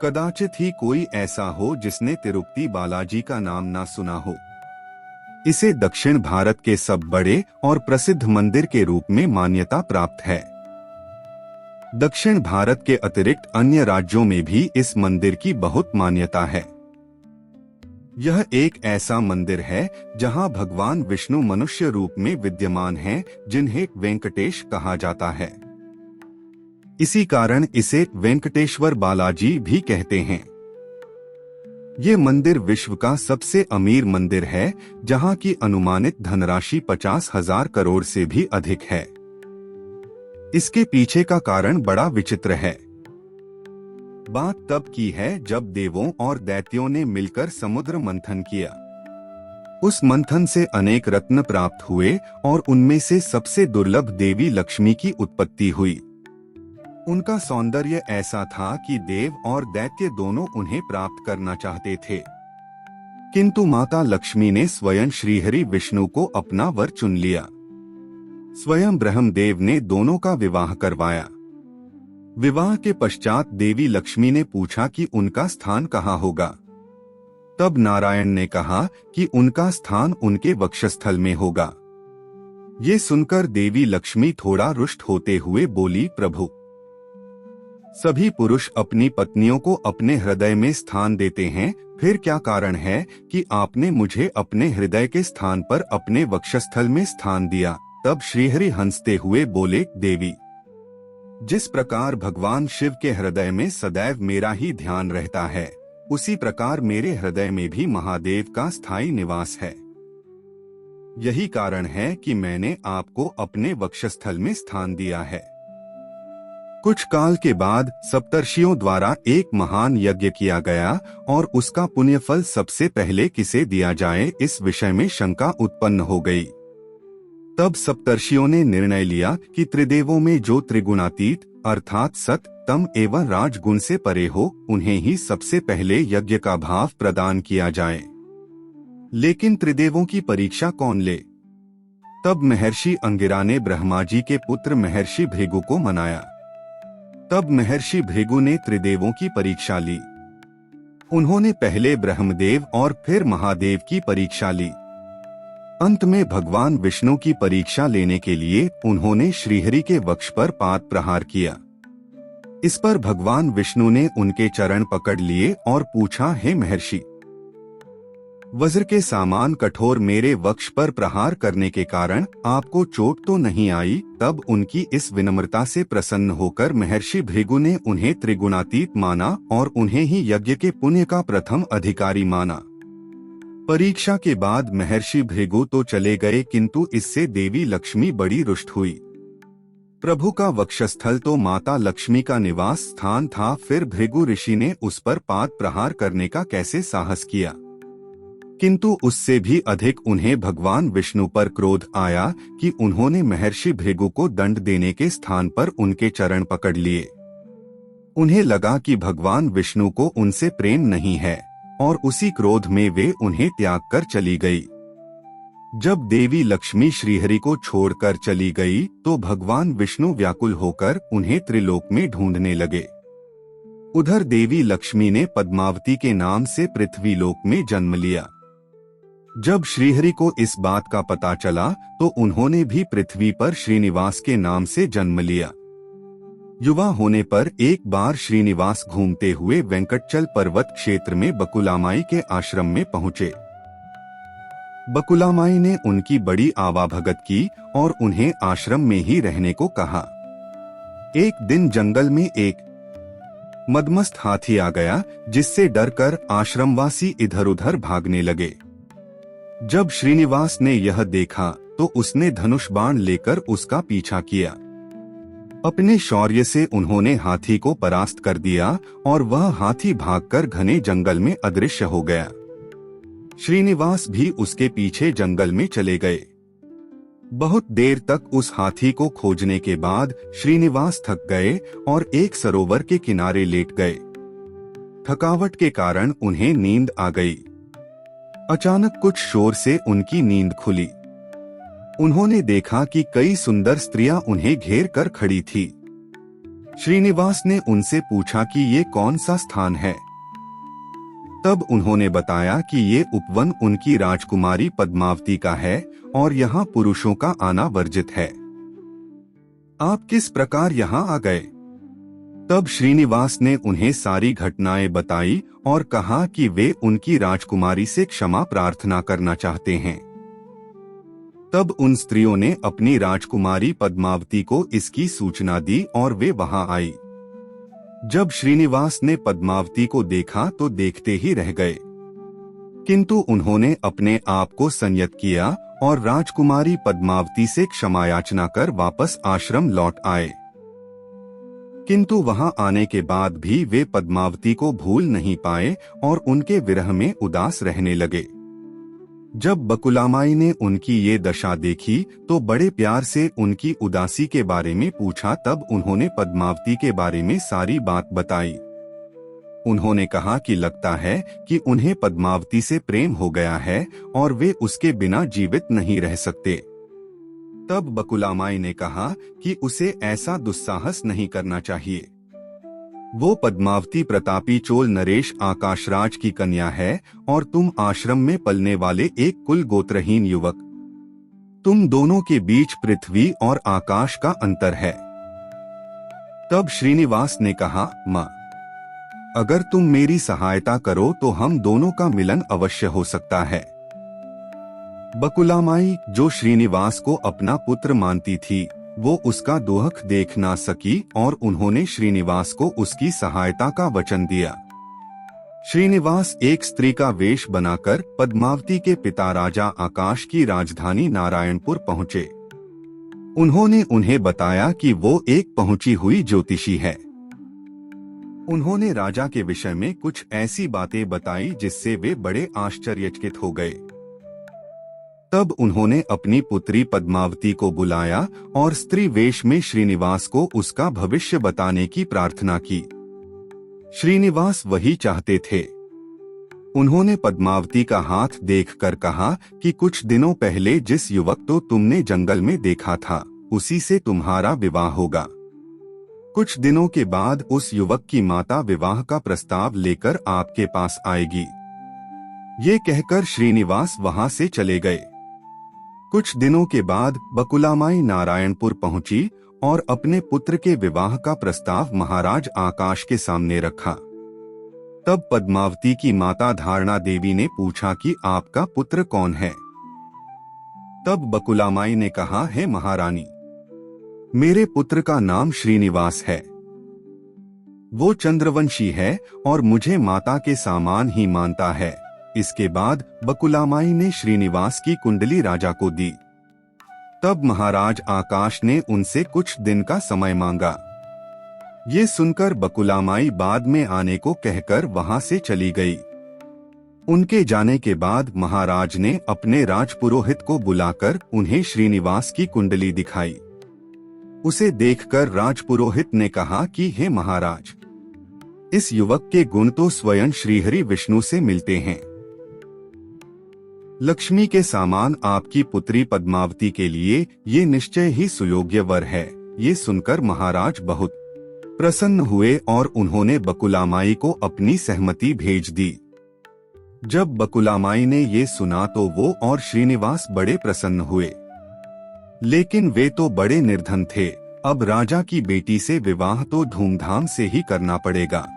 कदाचित ही कोई ऐसा हो जिसने तिरुपति बालाजी का नाम ना सुना हो। इसे दक्षिण भारत के सब बड़े और प्रसिद्ध मंदिर के रूप में मान्यता प्राप्त है। दक्षिण भारत के अतिरिक्त अन्य राज्यों में भी इस मंदिर की बहुत मान्यता है। यह एक ऐसा मंदिर है जहां भगवान विष्णु मनुष्य रूप में विद्यमान हैं, जिन्हें वेंकटेश कहा जाता है। इसी कारण इसे वेंकटेश्वर बालाजी भी कहते हैं। ये मंदिर विश्व का सबसे अमीर मंदिर है, जहां की अनुमानित धनराशि 50,000 करोड़ से भी अधिक है। इसके पीछे का कारण बड़ा विचित्र है। बात तब की है जब देवों और दैत्यों ने मिलकर समुद्र मंथन किया। उस मंथन से अनेक रत्न प्राप्त हुए और उनमें से सबसे दुर्लभ देवी लक्ष्मी की उत्पत्ति हुई। उनका सौंदर्य ऐसा था कि देव और दैत्य दोनों उन्हें प्राप्त करना चाहते थे, किंतु माता लक्ष्मी ने स्वयं श्रीहरि विष्णु को अपना वर चुन लिया। स्वयं ब्रह्मदेव ने दोनों का विवाह करवाया। विवाह के पश्चात देवी लक्ष्मी ने पूछा कि उनका स्थान कहाँ होगा। तब नारायण ने कहा कि उनका स्थान उनके वक्षस्थल में होगा। ये सुनकर देवी लक्ष्मी थोड़ा रुष्ट होते हुए बोली, प्रभु, सभी पुरुष अपनी पत्नियों को अपने हृदय में स्थान देते हैं, फिर क्या कारण है कि आपने मुझे अपने हृदय के स्थान पर अपने वक्षस्थल में स्थान दिया। तब श्रीहरि हंसते हुए बोले, देवी, जिस प्रकार भगवान शिव के हृदय में सदैव मेरा ही ध्यान रहता है, उसी प्रकार मेरे हृदय में भी महादेव का स्थायी निवास है। यही कारण है कि मैंने आपको अपने वक्षस्थल में स्थान दिया है। कुछ काल के बाद सप्तर्षियों द्वारा एक महान यज्ञ किया गया और उसका पुण्यफल सबसे पहले किसे दिया जाए, इस विषय में शंका उत्पन्न हो गई। तब सप्तर्षियों ने निर्णय लिया कि त्रिदेवों में जो त्रिगुणातीत अर्थात सत, तम एवं राजगुण से परे हो, उन्हें ही सबसे पहले यज्ञ का भाव प्रदान किया जाए। लेकिन त्रिदेवों की परीक्षा कौन ले? तब महर्षि अंगिरा ने ब्रह्मा जी के पुत्र महर्षि भृगु को मनाया। तब महर्षि भृगु ने त्रिदेवों की परीक्षा ली। उन्होंने पहले ब्रह्मदेव और फिर महादेव की परीक्षा ली। अंत में भगवान विष्णु की परीक्षा लेने के लिए उन्होंने श्रीहरि के वक्ष पर पाद प्रहार किया। इस पर भगवान विष्णु ने उनके चरण पकड़ लिए और पूछा, हे महर्षि, वज्र के समान कठोर मेरे वक्ष पर प्रहार करने के कारण आपको चोट तो नहीं आई? तब उनकी इस विनम्रता से प्रसन्न होकर महर्षि भृगु ने उन्हें त्रिगुणातीत माना और उन्हें ही यज्ञ के पुण्य का प्रथम अधिकारी माना। परीक्षा के बाद महर्षि भृगु तो चले गए, किंतु इससे देवी लक्ष्मी बड़ी रुष्ट हुई। प्रभु का वक्षस्थल तो माता लक्ष्मी का निवास स्थान था, फिर भृगु ऋषि ने उस पर पाद प्रहार करने का कैसे साहस किया? किंतु उससे भी अधिक उन्हें भगवान विष्णु पर क्रोध आया कि उन्होंने महर्षि भृगु को दंड देने के स्थान पर उनके चरण पकड़ लिए। उन्हें लगा कि भगवान विष्णु को उनसे प्रेम नहीं है और उसी क्रोध में वे उन्हें त्याग कर चली गई। जब देवी लक्ष्मी श्रीहरि को छोड़कर चली गई तो भगवान विष्णु व्याकुल होकर उन्हें त्रिलोक में ढूंढने लगे। उधर देवी लक्ष्मी ने पद्मावती के नाम से पृथ्वीलोक में जन्म लिया। जब श्रीहरि को इस बात का पता चला तो उन्होंने भी पृथ्वी पर श्रीनिवास के नाम से जन्म लिया। युवा होने पर एक बार श्रीनिवास घूमते हुए वेंकटचल पर्वत क्षेत्र में बकुलामाई के आश्रम में पहुँचे। बकुलामाई ने उनकी बड़ी आवाभगत की और उन्हें आश्रम में ही रहने को कहा। एक दिन जंगल में एक मदमस्त हाथी आ गया, जिससे डरकर आश्रमवासी इधर उधर भागने लगे। जब श्रीनिवास ने यह देखा तो उसने धनुष बाण लेकर उसका पीछा किया। अपने शौर्य से उन्होंने हाथी को परास्त कर दिया और वह हाथी भागकर घने जंगल में अदृश्य हो गया। श्रीनिवास भी उसके पीछे जंगल में चले गए। बहुत देर तक उस हाथी को खोजने के बाद श्रीनिवास थक गए और एक सरोवर के किनारे लेट गए। थकावट के कारण उन्हें नींद आ गई। अचानक कुछ शोर से उनकी नींद खुली। उन्होंने देखा कि कई सुंदर स्त्रियां उन्हें घेर कर खड़ी थी। श्रीनिवास ने उनसे पूछा कि ये कौन सा स्थान है। तब उन्होंने बताया कि ये उपवन उनकी राजकुमारी पद्मावती का है और यहाँ पुरुषों का आना वर्जित है। आप किस प्रकार यहाँ आ गए? तब श्रीनिवास ने उन्हें सारी घटनाएं बताई और कहा कि वे उनकी राजकुमारी से क्षमा प्रार्थना करना चाहते हैं। तब उन स्त्रियों ने अपनी राजकुमारी पद्मावती को इसकी सूचना दी और वे वहां आई। जब श्रीनिवास ने पद्मावती को देखा तो देखते ही रह गए, किंतु उन्होंने अपने आप को संयत किया और राजकुमारी पद्मावती से क्षमा याचना कर वापस आश्रम लौट आए। किंतु वहां आने के बाद भी वे पद्मावती को भूल नहीं पाए और उनके विरह में उदास रहने लगे। जब बकुलामाई ने उनकी ये दशा देखी तो बड़े प्यार से उनकी उदासी के बारे में पूछा। तब उन्होंने पद्मावती के बारे में सारी बात बताई। उन्होंने कहा कि लगता है कि उन्हें पद्मावती से प्रेम हो गया है और वे उसके बिना जीवित नहीं रह सकते। तब बकुलामाई ने कहा कि उसे ऐसा दुस्साहस नहीं करना चाहिए। वो पद्मावती प्रतापी चोल नरेश आकाशराज की कन्या है और तुम आश्रम में पलने वाले एक कुल गोत्रहीन युवक। तुम दोनों के बीच पृथ्वी और आकाश का अंतर है। तब श्रीनिवास ने कहा, माँ, अगर तुम मेरी सहायता करो तो हम दोनों का मिलन अवश्य हो सकता है। बकुलामाई, जो श्रीनिवास को अपना पुत्र मानती थी, वो उसका दुख देख ना सकी और उन्होंने श्रीनिवास को उसकी सहायता का वचन दिया। श्रीनिवास एक स्त्री का वेश बनाकर पद्मावती के पिता राजा आकाश की राजधानी नारायणपुर पहुँचे। उन्होंने उन्हें बताया कि वो एक पहुंची हुई ज्योतिषी है। उन्होंने राजा के विषय में कुछ ऐसी बातें बताई जिससे वे बड़े आश्चर्यचकित हो गए। तब उन्होंने अपनी पुत्री पद्मावती को बुलाया और स्त्री वेश में श्रीनिवास को उसका भविष्य बताने की प्रार्थना की। श्रीनिवास वही चाहते थे। उन्होंने पद्मावती का हाथ देखकर कहा कि कुछ दिनों पहले जिस युवक को तुमने जंगल में देखा था, उसी से तुम्हारा विवाह होगा। कुछ दिनों के बाद उस युवक की माता विवाह का प्रस्ताव लेकर आपके पास आएगी। ये कहकर श्रीनिवास वहां से चले गए। कुछ दिनों के बाद बकुलामाई नारायणपुर पहुंची और अपने पुत्र के विवाह का प्रस्ताव महाराज आकाश के सामने रखा। तब पद्मावती की माता धारणा देवी ने पूछा कि आपका पुत्र कौन है? तब बकुलामाई ने कहा, है महारानी, मेरे पुत्र का नाम श्रीनिवास है। वो चंद्रवंशी है और मुझे माता के समान ही मानता है। इसके बाद बकुलामाई ने श्रीनिवास की कुंडली राजा को दी। तब महाराज आकाश ने उनसे कुछ दिन का समय मांगा। ये सुनकर बकुलामाई बाद में आने को कहकर वहां से चली गई। उनके जाने के बाद महाराज ने अपने राजपुरोहित को बुलाकर उन्हें श्रीनिवास की कुंडली दिखाई। उसे देखकर राजपुरोहित ने कहा कि हे महाराज, इस युवक के गुण तो स्वयं श्रीहरि विष्णु से मिलते हैं। लक्ष्मी के समान आपकी पुत्री पद्मावती के लिए ये निश्चय ही सुयोग्य वर है। ये सुनकर महाराज बहुत प्रसन्न हुए और उन्होंने बकुलामाई को अपनी सहमति भेज दी। जब बकुलामाई ने ये सुना तो वो और श्रीनिवास बड़े प्रसन्न हुए। लेकिन वे तो बड़े निर्धन थे। अब राजा की बेटी से विवाह तो धूमधाम से ही करना पड़ेगा,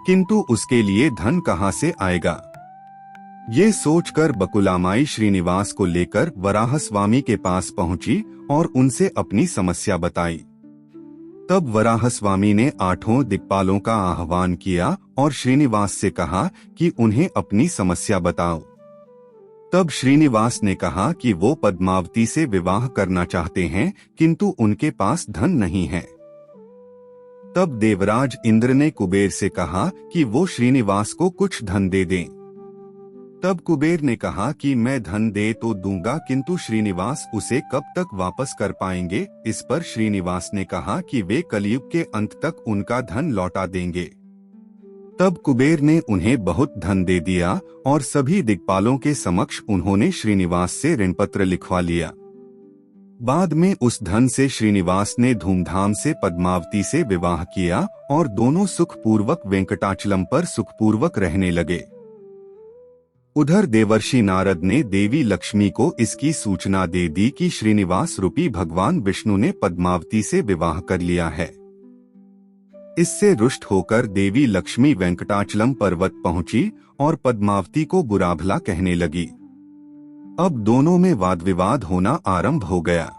किंतु उसके लिए धन कहाँ से आएगा? ये सोचकर बकुलामाई श्रीनिवास को लेकर वराहस्वामी के पास पहुंची और उनसे अपनी समस्या बताई। तब वराहस्वामी ने 8 दिक्पालों का आह्वान किया और श्रीनिवास से कहा कि उन्हें अपनी समस्या बताओ। तब श्रीनिवास ने कहा कि वो पद्मावती से विवाह करना चाहते हैं, किंतु उनके पास धन नहीं है। तब देवराज इंद्र ने कुबेर से कहा कि वो श्रीनिवास को कुछ धन दे दें। तब कुबेर ने कहा कि मैं धन दे तो दूंगा, किंतु श्रीनिवास उसे कब तक वापस कर पाएंगे? इस पर श्रीनिवास ने कहा कि वे कलयुग के अंत तक उनका धन लौटा देंगे। तब कुबेर ने उन्हें बहुत धन दे दिया और सभी दिक्पालों के समक्ष उन्होंने श्रीनिवास से ऋणपत्र लिखवा लिया। बाद में उस धन से श्रीनिवास ने धूमधाम से पद्मावती से विवाह किया और दोनों सुखपूर्वक वेंकटाचलम पर सुखपूर्वक रहने लगे। उधर देवर्षि नारद ने देवी लक्ष्मी को इसकी सूचना दे दी कि श्रीनिवास रूपी भगवान विष्णु ने पद्मावती से विवाह कर लिया है। इससे रुष्ट होकर देवी लक्ष्मी वेंकटाचलम पर्वत पहुंची और पद्मावती को बुरा भला कहने लगी। अब दोनों में वाद विवाद होना आरंभ हो गया।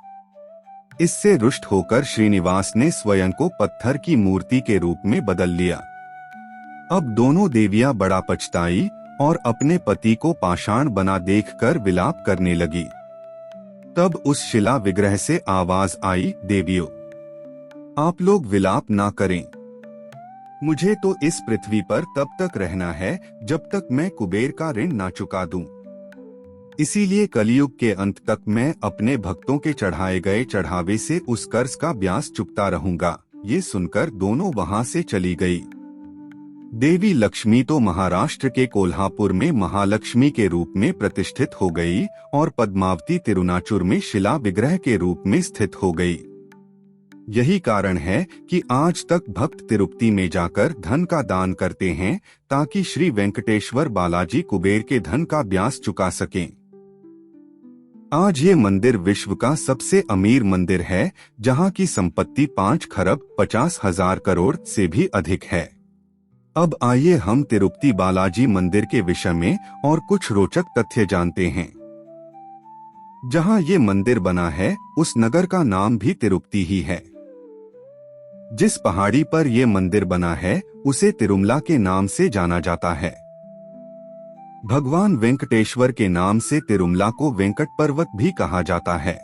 इससे रुष्ट होकर श्रीनिवास ने स्वयं को पत्थर की मूर्ति के रूप में बदल लिया। अब दोनों देवियां बड़ा पछताई और अपने पति को पाषाण बना देखकर विलाप करने लगी। तब उस शिला विग्रह से आवाज आई, देवियों, आप लोग विलाप ना करें। मुझे तो इस पृथ्वी पर तब तक रहना है जब तक मैं कुबेर का ऋण ना चुका दूं। इसीलिए कलयुग के अंत तक मैं अपने भक्तों के चढ़ाए गए चढ़ावे से उस कर्ज का ब्याज चुकता रहूंगा। ये सुनकर दोनों वहां से चली गई। देवी लक्ष्मी तो महाराष्ट्र के कोल्हापुर में महालक्ष्मी के रूप में प्रतिष्ठित हो गई और पद्मावती तिरुनाचुर में शिला विग्रह के रूप में स्थित हो गई। यही कारण है कि आज तक भक्त तिरुपति में जाकर धन का दान करते हैं ताकि श्री वेंकटेश्वर बालाजी कुबेर के धन का ब्याज चुका सकें। आज ये मंदिर विश्व का सबसे अमीर मंदिर है, जहां की संपत्ति 5,50,00,000 करोड़ से भी अधिक है। अब आइए हम तिरुपति बालाजी मंदिर के विषय में और कुछ रोचक तथ्य जानते हैं। जहां ये मंदिर बना है उस नगर का नाम भी तिरुपति ही है। जिस पहाड़ी पर यह मंदिर बना है उसे तिरुमला के नाम से जाना जाता है। भगवान वेंकटेश्वर के नाम से तिरुमला को वेंकट पर्वत भी कहा जाता है।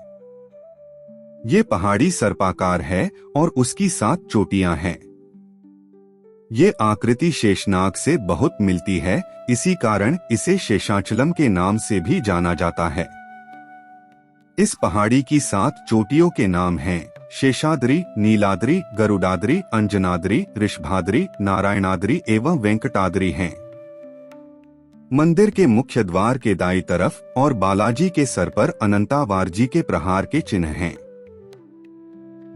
ये पहाड़ी सर्पाकार है और उसकी 7 चोटियां हैं। ये आकृति शेषनाग से बहुत मिलती है, इसी कारण इसे शेषाचलम के नाम से भी जाना जाता है। इस पहाड़ी की 7 चोटियों के नाम हैं शेषाद्रि, नीलाद्रि, गरुडाद्रि, अंजनाद्रि, ऋषभाद्रि, नारायणाद्रि एवं वेंकटाद्रि हैं। मंदिर के मुख्य द्वार के दाईं तरफ और बालाजी के सर पर अनंतावार जी के प्रहार के चिन्ह हैं।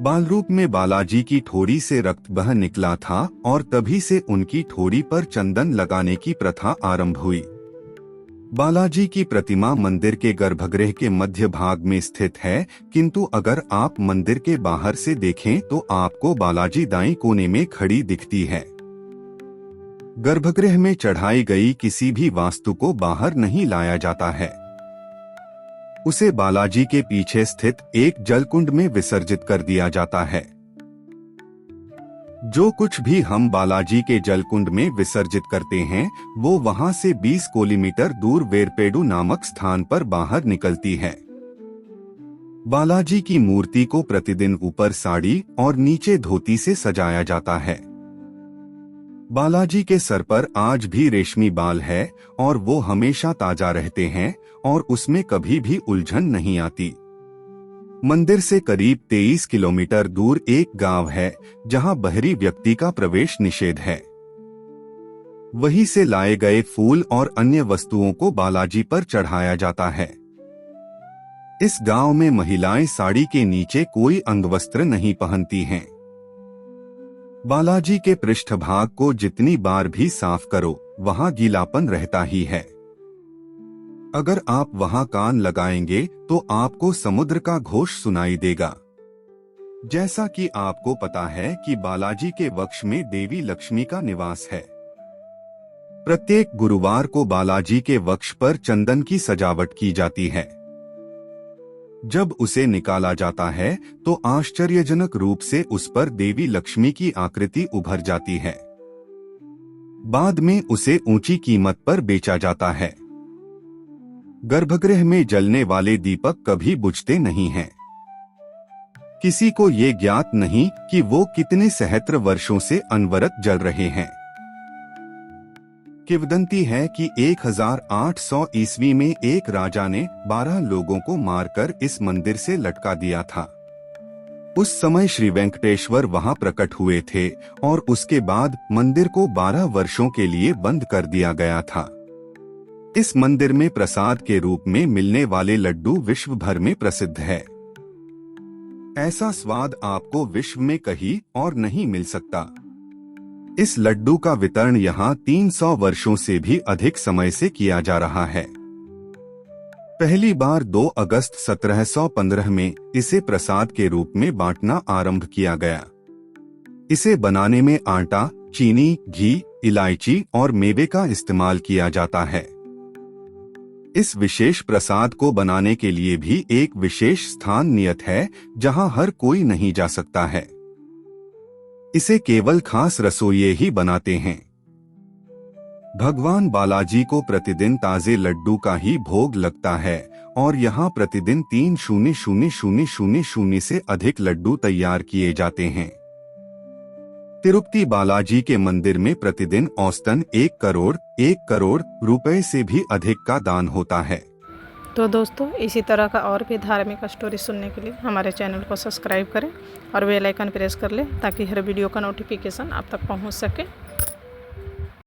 बाल रूप में बालाजी की ठोड़ी से रक्त बह निकला था और तभी से उनकी ठोड़ी पर चंदन लगाने की प्रथा आरंभ हुई। बालाजी की प्रतिमा मंदिर के गर्भगृह के मध्य भाग में स्थित है, किंतु अगर आप मंदिर के बाहर से देखें तो आपको बालाजी दाईं कोने में खड़ी दिखती है। गर्भगृह में चढ़ाई गई किसी भी वास्तु को बाहर नहीं लाया जाता है। उसे बालाजी के पीछे स्थित एक जलकुंड में विसर्जित कर दिया जाता है। जो कुछ भी हम बालाजी के जलकुंड में विसर्जित करते हैं वो वहां से 20 किलोमीटर दूर वेरपेडु नामक स्थान पर बाहर निकलती है। बालाजी की मूर्ति को प्रतिदिन ऊपर साड़ी और नीचे धोती से सजाया जाता है। बालाजी के सर पर आज भी रेशमी बाल है और वो हमेशा ताजा रहते हैं और उसमें कभी भी उलझन नहीं आती। मंदिर से करीब 23 किलोमीटर दूर एक गांव है जहां बहरी व्यक्ति का प्रवेश निषेध है। वहीं से लाए गए फूल और अन्य वस्तुओं को बालाजी पर चढ़ाया जाता है। इस गांव में महिलाएं साड़ी के नीचे कोई अंगवस्त्र नहीं पहनती हैं। बालाजी के पृष्ठभाग को जितनी बार भी साफ करो वहां गीलापन रहता ही है। अगर आप वहां कान लगाएंगे तो आपको समुद्र का घोष सुनाई देगा। जैसा कि आपको पता है कि बालाजी के वक्ष में देवी लक्ष्मी का निवास है। प्रत्येक गुरुवार को बालाजी के वक्ष पर चंदन की सजावट की जाती है। जब उसे निकाला जाता है तो आश्चर्यजनक रूप से उस पर देवी लक्ष्मी की आकृति उभर जाती है। बाद में उसे ऊंची कीमत पर बेचा जाता है। गर्भगृह में जलने वाले दीपक कभी बुझते नहीं हैं। किसी को ये ज्ञात नहीं कि वो कितने सहस्त्र वर्षों से अनवरत जल रहे हैं। किंवदंती है कि 1800 ईस्वी में एक राजा ने 12 लोगों को मारकर इस मंदिर से लटका दिया था। उस समय श्री वेंकटेश्वर वहां प्रकट हुए थे और उसके बाद मंदिर को 12 वर्षों के लिए बंद कर दिया गया था। इस मंदिर में प्रसाद के रूप में मिलने वाले लड्डू विश्व भर में प्रसिद्ध है। ऐसा स्वाद आपको विश्व में कहीं और नहीं मिल सकता। इस लड्डू का वितरण यहाँ 300 वर्षों से भी अधिक समय से किया जा रहा है। पहली बार 2 अगस्त 1715 में इसे प्रसाद के रूप में बांटना आरंभ किया गया। इसे बनाने में आटा, चीनी, घी, इलायची और मेवे का इस्तेमाल किया जाता है। इस विशेष प्रसाद को बनाने के लिए भी एक विशेष स्थान नियत है जहां हर कोई नहीं जा सकता है। इसे केवल खास रसोइये ही बनाते हैं। भगवान बालाजी को प्रतिदिन ताजे लड्डू का ही भोग लगता है और यहाँ प्रतिदिन 3,000,000 से अधिक लड्डू तैयार किए जाते हैं। तिरुपति बालाजी के मंदिर में प्रतिदिन औसतन 1 करोड़ रुपए से भी अधिक का दान होता है। तो दोस्तों, इसी तरह का और भी धार्मिक स्टोरी सुनने के लिए हमारे चैनल को सब्सक्राइब करें और बेल आइकन प्रेस कर लें ताकि हर वीडियो का नोटिफिकेशन आप तक पहुंच सके।